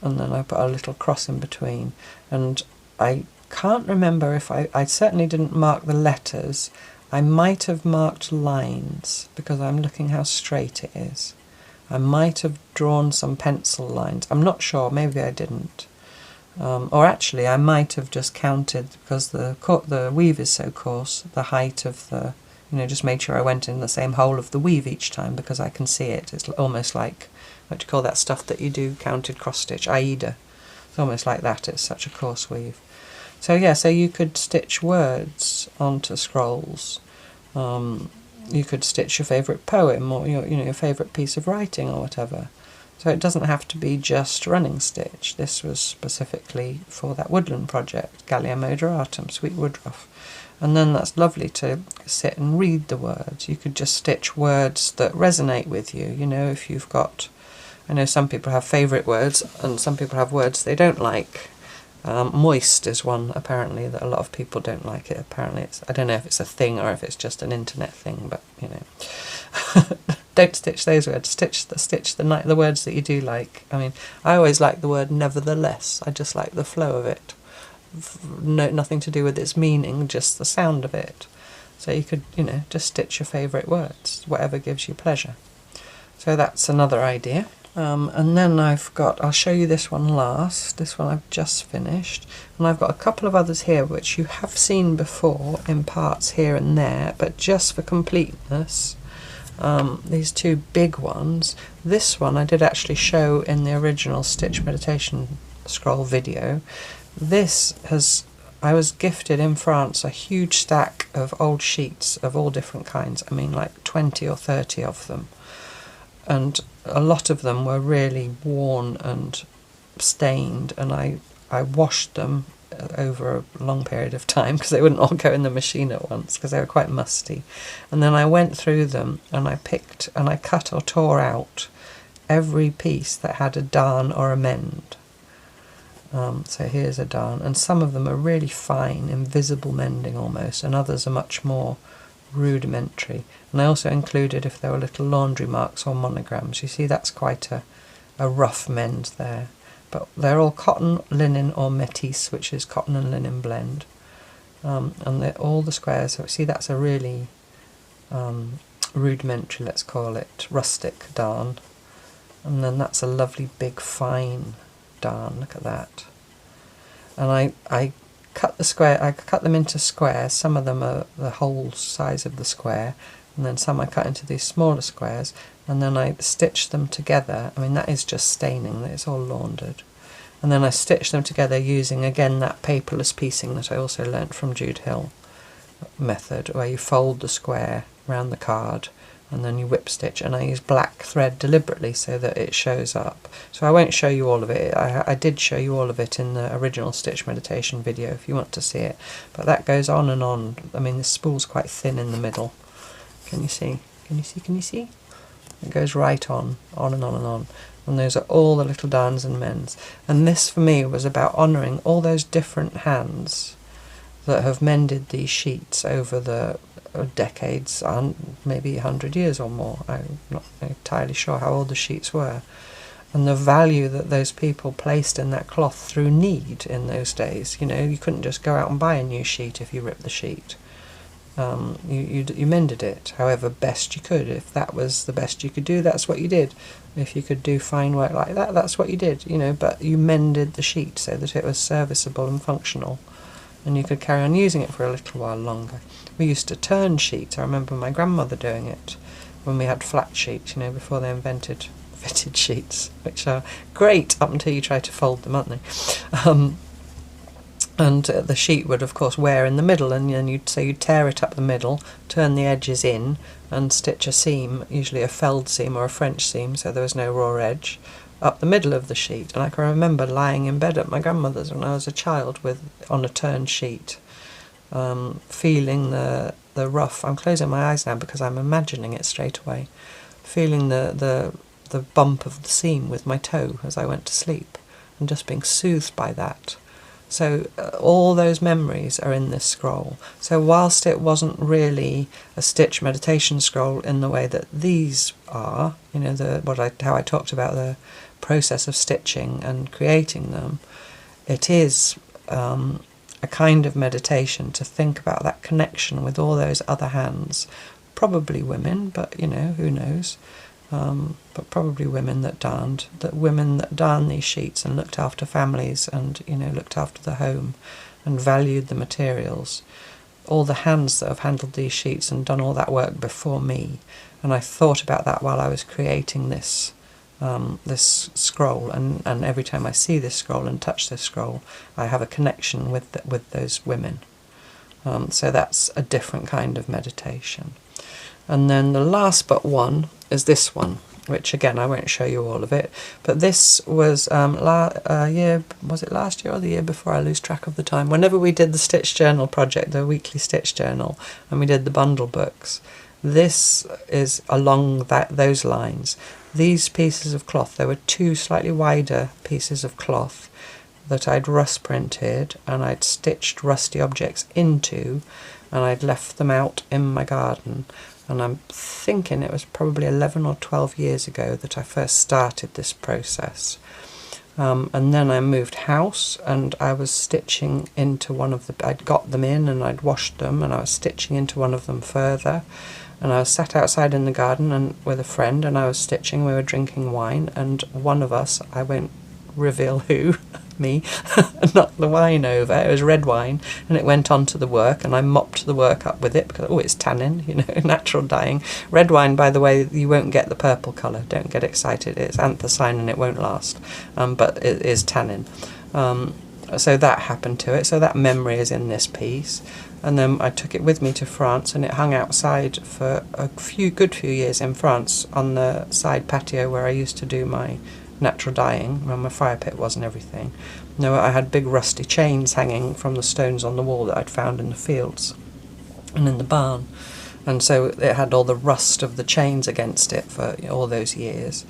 and then I put a little cross in between. And I can't remember if I certainly didn't mark the letters. I might have marked lines, because I'm looking how straight it is. I might have drawn some pencil lines. I'm not sure, maybe I didn't. Or actually I might have just counted, because the weave is so coarse, the height of the, just made sure I went in the same hole of the weave each time, because I can see it. It's almost like, what do you call that stuff that you do counted cross stitch? Aida. It's almost like that, it's such a coarse weave. So yeah, so you could stitch words onto scrolls. You could stitch your favourite poem, or your favourite piece of writing or whatever. So it doesn't have to be just running stitch. This was specifically for that woodland project, Gallia moderatum, sweet woodruff. And then that's lovely to sit and read the words. You could just stitch words that resonate with you. If you've got, I know some people have favourite words and some people have words they don't like. Moist is one, apparently, that a lot of people don't like it. Apparently, I don't know if it's a thing or if it's just an internet thing, but don't stitch those words. Stitch the words that you do like. I mean, I always like the word nevertheless. I just like the flow of it. Nothing to do with its meaning, just the sound of it. So you could, just stitch your favourite words, whatever gives you pleasure. So that's another idea. And then I'll show you this one last. This one I've just finished. And I've got a couple of others here which you have seen before in parts here and there, but just for completeness, these two big ones. This one I did actually show in the original Stitch Meditation scroll video. I was gifted in France a huge stack of old sheets of all different kinds. I mean, like 20 or 30 of them. And a lot of them were really worn and stained, and I washed them over a long period of time because they wouldn't all go in the machine at once because they were quite musty. And then I went through them and I picked and I cut or tore out every piece that had a darn or a mend. So here's a darn, and some of them are really fine, invisible mending almost, and others are much more rudimentary. And I also included if there were little laundry marks or monograms. You see, that's quite a rough mend there. But they're all cotton, linen or métis, which is cotton and linen blend. And they're all the squares. So see, that's a really rudimentary, let's call it, rustic darn. And then that's a lovely big fine darn. Look at that. And I cut them into squares. Some of them are the whole size of the square, and then some I cut into these smaller squares, and then I stitched them together. I mean, that is just staining, it's all laundered. And then I stitched them together using, again, that paperless piecing that I also learnt from Jude Hill method, where you fold the square around the card and then you whip stitch, and I use black thread deliberately so that it shows up. So I won't show you all of it. I did show you all of it in the original Stitch Meditation video if you want to see it, but that goes on and on. I mean, the spool's quite thin in the middle. Can you see? Can you see? It goes right on and on and on. And those are all the little darns and mends. And this for me was about honouring all those different hands that have mended these sheets over the decades, maybe 100 years or more. I'm not entirely sure how old the sheets were. And the value that those people placed in that cloth through need in those days. You couldn't just go out and buy a new sheet if you ripped the sheet. You mended it however best you could. If that was the best you could do, that's what you did. If you could do fine work like that, that's what you did, but you mended the sheet so that it was serviceable and functional, and you could carry on using it for a little while longer. We used to turn sheets. I remember my grandmother doing it when we had flat sheets, before they invented fitted sheets, which are great up until you try to fold them, aren't they? And the sheet would of course wear in the middle, and then you'd tear it up the middle, turn the edges in, and stitch a seam, usually a felled seam or a French seam, so there was no raw edge, up the middle of the sheet. And I can remember lying in bed at my grandmother's when I was a child on a turned sheet, feeling the rough. I'm closing my eyes now because I'm imagining it straight away, feeling the bump of the seam with my toe as I went to sleep, and just being soothed by that. So all those memories are in this scroll. So whilst it wasn't really a stitch meditation scroll in the way that these are, you know, how I talked about the process of stitching and creating them, it is a kind of meditation to think about that connection with all those other hands, probably women, but you know, who knows. But probably women that darned these sheets and looked after families, and you know, looked after the home and valued the materials. All the hands that have handled these sheets and done all that work before me. And I thought about that while I was creating this scroll, and every time I see this scroll and touch this scroll, I have a connection with those women. So that's a different kind of meditation. And then the last but one is this one, which again I won't show you all of it, but this was was it last year or the year before? I lose track of the time. Whenever we did the Stitch Journal project, the weekly Stitch Journal, and we did the bundle books, this is along those lines. These pieces of cloth, there were two slightly wider pieces of cloth that I'd rust printed and I'd stitched rusty objects into, and I'd left them out in my garden. And I'm thinking it was probably 11 or 12 years ago that I first started this process. And then I moved house, and I was stitching into I'd got them in and I'd washed them, and I was stitching into one of them further. And I was sat outside in the garden and with a friend, and I was stitching. We were drinking wine, and one of us, I won't reveal who, me, knocked the wine over. It was red wine, and it went onto the work, and I mopped the work up with it because it's tannin, you know, natural dyeing. Red wine, by the way, you won't get the purple colour. Don't get excited. It's anthracene and it won't last, but it is tannin. So that happened to it. So that memory is in this piece. And then I took it with me to France, and it hung outside for a good few years in France on the side patio where I used to do my natural dyeing, when my fire pit was and everything. No, I had big rusty chains hanging from the stones on the wall that I'd found in the fields and in the barn, and so it had all the rust of the chains against it for all those years.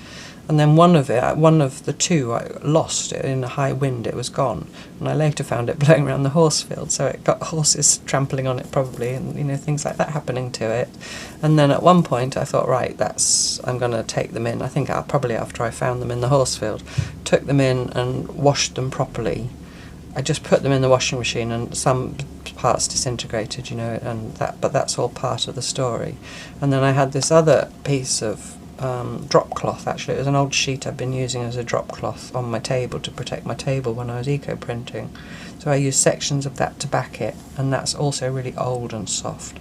And then one of the two, I lost it in a high wind. It was gone, and I later found it blowing around the horse field, so it got horses trampling on it probably, and you know, things like that happening to it. And then at one point I thought, right, I'm going to take them in. I think probably after I found them in the horse field, took them in and washed them properly. I just put them in the washing machine, and some parts disintegrated, you know, but that's all part of the story. And then I had this other piece of drop cloth. Actually, it was an old sheet I've been using as a drop cloth on my table to protect my table when I was eco printing, so I used sections of that to back it, and that's also really old and soft.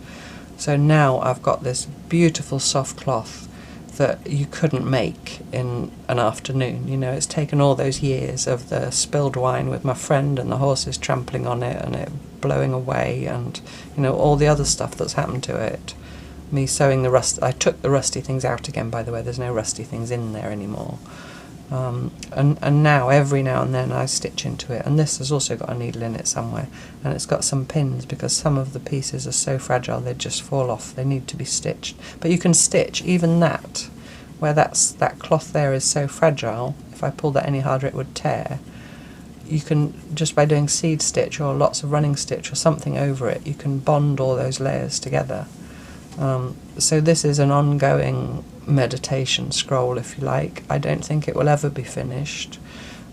So now I've got this beautiful soft cloth that you couldn't make in an afternoon. You know, it's taken all those years of the spilled wine with my friend and the horses trampling on it and it blowing away, and you know, all the other stuff that's happened to it. Me sewing the rust. I took the rusty things out again, by the way. There's no rusty things in there anymore. And now, every now and then, I stitch into it. And this has also got a needle in it somewhere. And it's got some pins, because some of the pieces are so fragile they just fall off. They need to be stitched. But you can stitch even that, where that cloth there is so fragile. If I pulled that any harder, it would tear. You can, just by doing seed stitch or lots of running stitch or something over it, you can bond all those layers together. So this is an ongoing meditation scroll, if you like. I don't think it will ever be finished.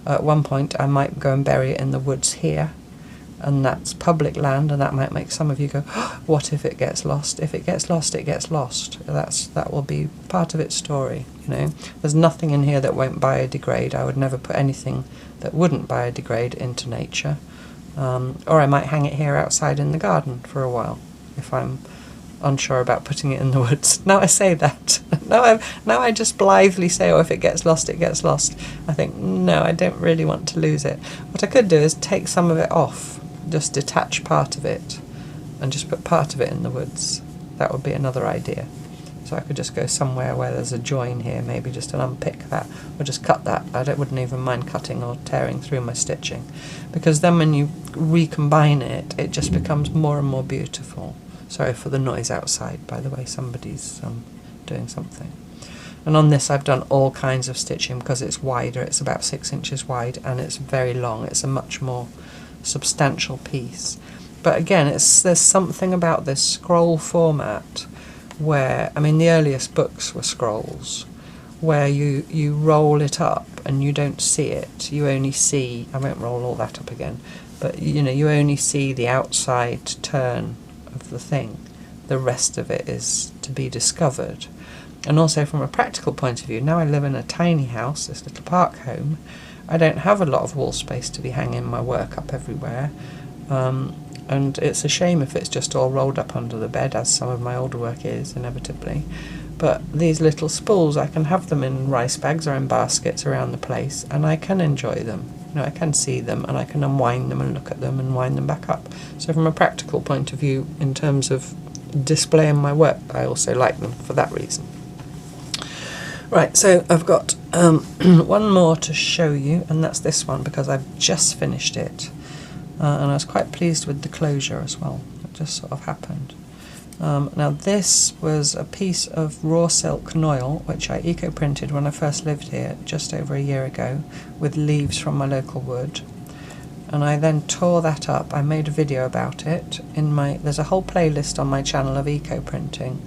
At one point I might go and bury it in the woods here, and that's public land, and that might make some of you go, oh, what if it gets lost? If it gets lost, it gets lost. That will be part of its story, you know. There's nothing in here that won't biodegrade. I would never put anything that wouldn't biodegrade into nature. Or I might hang it here outside in the garden for a while, if I'm unsure about putting it in the woods. Now I say that. Now I just blithely say, oh, if it gets lost, it gets lost. I think, no, I don't really want to lose it. What I could do is take some of it off just detach part of it and just put part of it in the woods. That would be another idea. So I could just go somewhere where there's a join here, maybe just and unpick that, or just cut that. Wouldn't even mind cutting or tearing through my stitching, because then when you recombine it, it just becomes more and more beautiful. Sorry for the noise outside, by the way, somebody's doing something. And on this I've done all kinds of stitching because it's wider, it's about 6 inches wide, and it's very long. It's a much more substantial piece. But again, there's something about this scroll format where, I mean, the earliest books were scrolls, where you roll it up and you don't see it. You only see, I won't roll all that up again, but you know, you only see the outside turn of the thing. The rest of it is to be discovered. And also from a practical point of view, now I live in a tiny house, this little park home, I don't have a lot of wall space to be hanging my work up everywhere. And it's a shame if it's just all rolled up under the bed, as some of my older work is, inevitably. But these little spools, I can have them in rice bags or in baskets around the place, and I can enjoy them. You know, I can see them, and I can unwind them and look at them and wind them back up. So from a practical point of view, in terms of displaying my work, I also like them for that reason. Right, so I've got one more to show you, and that's this one, because I've just finished it. And I was quite pleased with the closure as well. It just sort of happened. Now this was a piece of raw silk noil which I eco-printed when I first lived here just over a year ago with leaves from my local wood. And I then tore that up. I made a video about it. There's a whole playlist on my channel of eco-printing,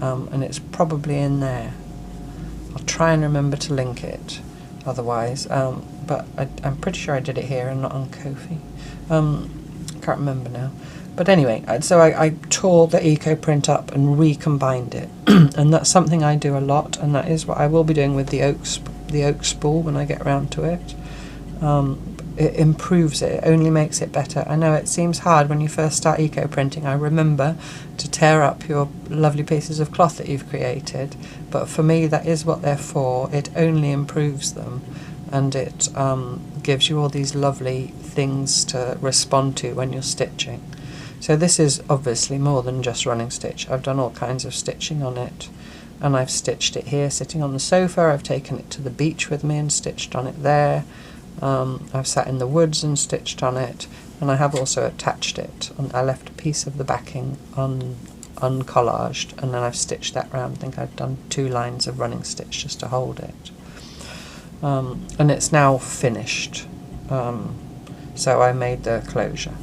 and it's probably in there. I'll try and remember to link it otherwise, but I'm pretty sure I did it here and not on Ko-fi. Can't remember now. But anyway, so I tore the eco print up and recombined it, and that's something I do a lot, and that is what I will be doing with the oak spool when I get around to it. It improves it, it only makes it better. I know it seems hard when you first start eco printing. I remember to tear up your lovely pieces of cloth that you've created, but for me that is what they're for. It only improves them, and it gives you all these lovely things to respond to when you're stitching. So this is obviously more than just running stitch. I've done all kinds of stitching on it, and I've stitched it here sitting on the sofa. I've taken it to the beach with me and stitched on it there. I've sat in the woods and stitched on it, and I have also attached it. I left a piece of the backing uncollaged, and then I've stitched that round. I think I've done 2 lines of running stitch just to hold it. And it's now finished, so I made the closure.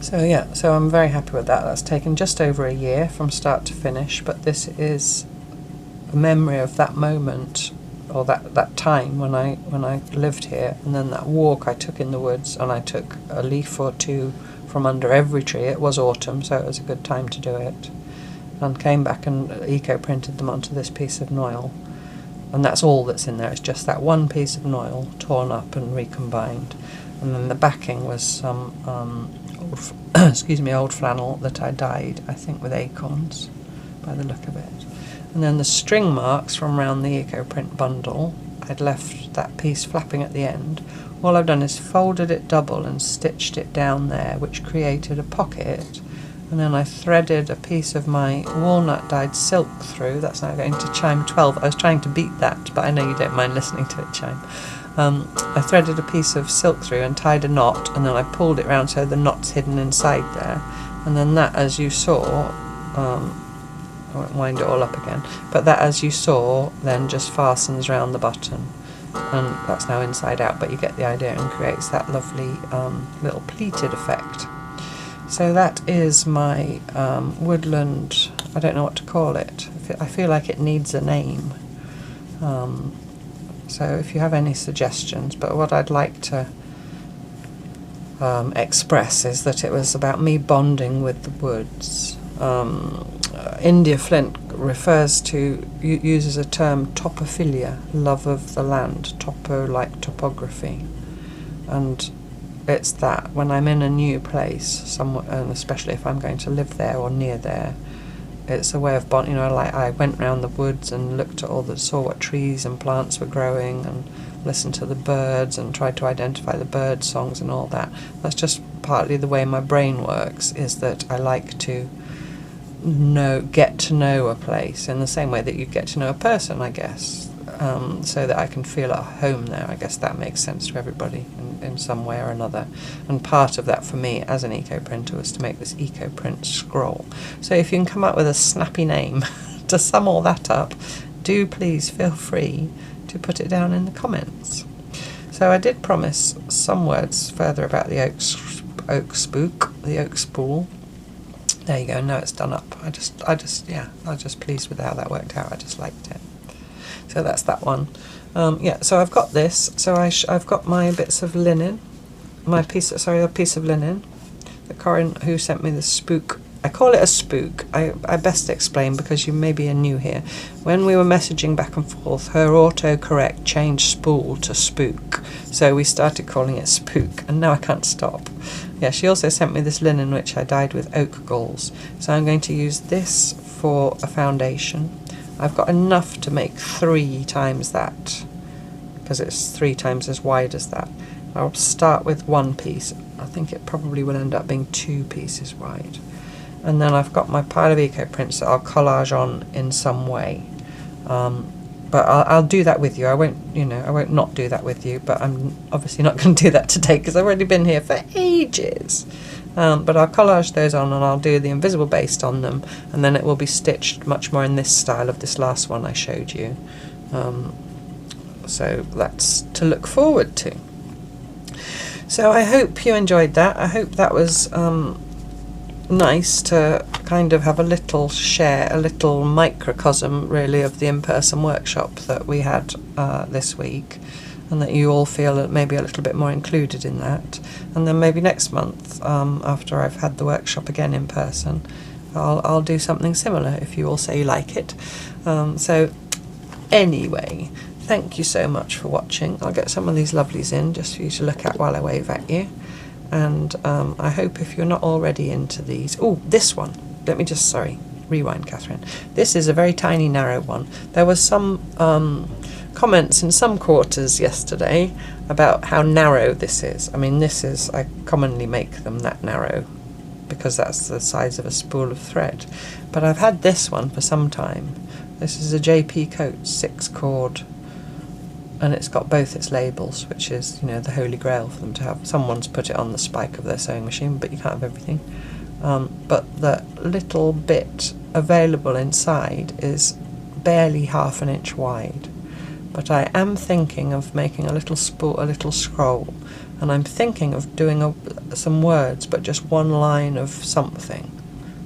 So yeah, so I'm very happy with that. That's taken just over a year from start to finish, but this is a memory of that moment, or that time when I lived here, and then that walk I took in the woods, and I took a leaf or 2 from under every tree. It was autumn, so it was a good time to do it, and came back and eco-printed them onto this piece of noil. And that's all that's in there. It's just that one piece of noil torn up and recombined, and then the backing was some old flannel that I dyed, I think with acorns by the look of it. And then the string marks from around the eco print bundle, I'd left that piece flapping at the end. All I've done is folded it double and stitched it down there, which created a pocket. And then I threaded a piece of my walnut dyed silk through. That's now going to chime 12. I was trying to beat that, but I know you don't mind listening to it chime. I threaded a piece of silk through and tied a knot, and then I pulled it round so the knot's hidden inside there. And then that, as you saw, I won't wind it all up again, but that, as you saw, then just fastens round the button, and that's now inside out, but you get the idea, and creates that lovely little pleated effect. So that is my woodland, I don't know what to call it. I feel like it needs a name. So if you have any suggestions, but what I'd like to express is that it was about me bonding with the woods. India Flint uses a term topophilia, love of the land, topo like topography, and it's that when I'm in a new place, somewhere, and especially if I'm going to live there or near there, it's a way of bond. You know, like I went round the woods and looked at saw what trees and plants were growing, and listened to the birds and tried to identify the bird songs and all that. That's just partly the way my brain works, is that I like to get to know a place in the same way that you get to know a person, I guess, so that I can feel at home there. I guess that makes sense to everybody in some way or another. And part of that for me as an eco printer was to make this eco print scroll. So if you can come up with a snappy name to sum all that up, do please feel free to put it down in the comments. So I did promise some words further about the oak spool. There you go. Now it's done up. I was just pleased with how that worked out. I just liked it. So that's that one. Yeah. So I've got this. So I've got my bits of linen, a piece of linen that Corinne, who sent me the spook. I call it a spook. I best explain, because you maybe are new here. When we were messaging back and forth, her autocorrect changed spool to spook, so we started calling it spook, and now I can't stop. Yeah, she also sent me this linen which I dyed with oak galls, so I'm going to use this for a foundation. I've got enough to make 3 times that, because it's 3 times as wide as that. I'll start with 1 piece. I think it probably will end up being 2 pieces wide. And then I've got my pile of eco prints that I'll collage on in some way. But I'll do that with you. I won't not do that with you, but I'm obviously not going to do that today because I've already been here for ages. But I'll collage those on, and I'll do the invisible baste on them, and then it will be stitched much more in this style of this last one I showed you. So that's to look forward to. So I hope you enjoyed that. I hope that was nice to kind of have a little microcosm really of the in-person workshop that we had this week, and that you all feel maybe a little bit more included in that. And then maybe next month, after I've had the workshop again in person, I'll do something similar if you all say you like it. So anyway, thank you so much for watching. I'll get some of these lovelies in just for you to look at while I wave at you. And I hope if you're not already into these... Oh, this one. Let me just, rewind, Catherine. This is a very tiny, narrow one. There was some comments in some quarters yesterday about how narrow this is. I mean, I commonly make them that narrow because that's the size of a spool of thread. But I've had this one for some time. This is a JP Coates 6-cord. And it's got both its labels, which is, the holy grail for them to have. Someone's put it on the spike of their sewing machine, but you can't have everything. But the little bit available inside is barely ½ an inch wide. But I am thinking of making a little scroll, and I'm thinking of doing some words, but just one line of something.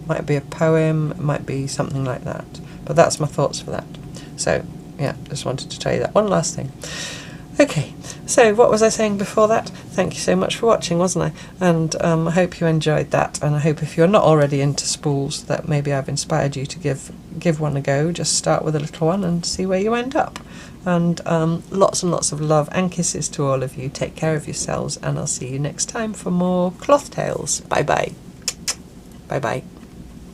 Might be a poem, it might be something like that. But that's my thoughts for that. So, yeah, just wanted to tell you that one last thing. Okay, so what was I saying before that? Thank you so much for watching, wasn't I? And I hope you enjoyed that, and I hope if you're not already into spools that maybe I've inspired you to give one a go. Just start with a little one and see where you end up. And lots and lots of love and kisses to all of you. Take care of yourselves, and I'll see you next time for more cloth tales. Bye bye. Bye bye.